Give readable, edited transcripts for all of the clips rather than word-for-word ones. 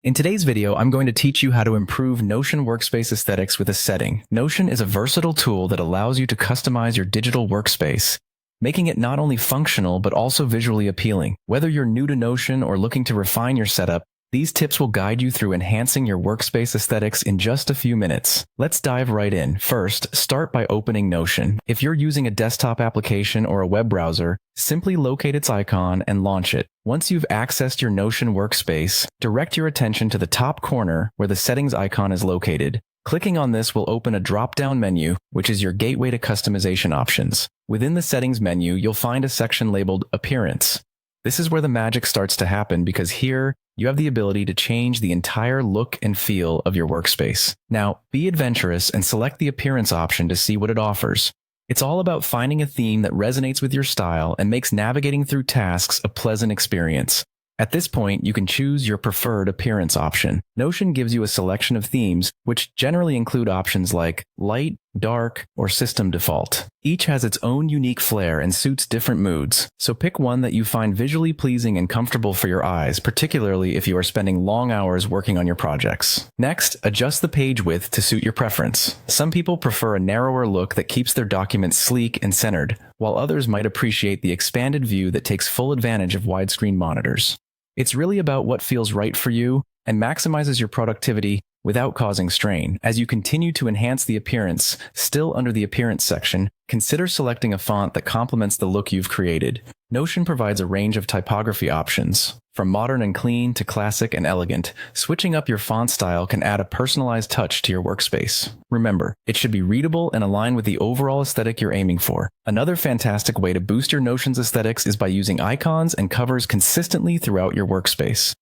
In today's video, I'm going to teach you how to improve Notion workspace aesthetics with a setting. Notion is a versatile tool that allows you to customize your digital workspace, making it not only functional but also visually appealing. Whether you're new to Notion or looking to refine your setup, these tips will guide you through enhancing your workspace aesthetics in just a few minutes. Let's dive right in. First, start by opening Notion. If you're using a desktop application or a web browser, simply locate its icon and launch it. Once you've accessed your Notion workspace, direct your attention to the top corner where the settings icon is located. Clicking on this will open a drop-down menu, which is your gateway to customization options. Within the settings menu, you'll find a section labeled Appearance. This is where the magic starts to happen because here, you have the ability to change the entire look and feel of your workspace. Now, be adventurous and select the Appearance option to see what it offers. It's all about finding a theme that resonates with your style and makes navigating through tasks a pleasant experience. At this point, you can choose your preferred appearance option. Notion gives you a selection of themes, which generally include options like light, dark, or system default. Each has its own unique flair and suits different moods, so pick one that you find visually pleasing and comfortable for your eyes, particularly if you are spending long hours working on your projects. Next, adjust the page width to suit your preference. Some people prefer a narrower look that keeps their documents sleek and centered, while others might appreciate the expanded view that takes full advantage of widescreen monitors. It's really about what feels right for you and maximizes your productivity without causing strain. As you continue to enhance the appearance, still under the Appearance section, consider selecting a font that complements the look you've created. Notion provides a range of typography options. From modern and clean to classic and elegant, switching up your font style can add a personalized touch to your workspace. Remember, it should be readable and align with the overall aesthetic you're aiming for. Another fantastic way to boost your Notion's aesthetics is by using icons and covers consistently throughout your workspace.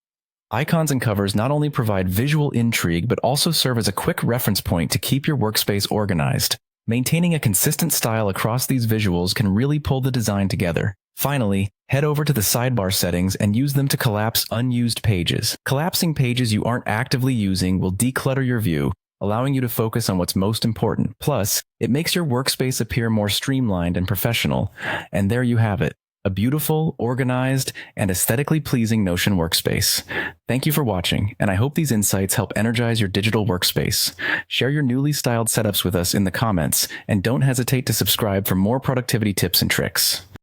Icons and covers not only provide visual intrigue, but also serve as a quick reference point to keep your workspace organized. Maintaining a consistent style across these visuals can really pull the design together. Finally, head over to the sidebar settings and use them to collapse unused pages. Collapsing pages you aren't actively using will declutter your view, allowing you to focus on what's most important. Plus, it makes your workspace appear more streamlined and professional. And there you have it. A beautiful, organized, and aesthetically pleasing Notion workspace. Thank you for watching, and I hope these insights help energize your digital workspace. Share your newly styled setups with us in the comments, and don't hesitate to subscribe for more productivity tips and tricks.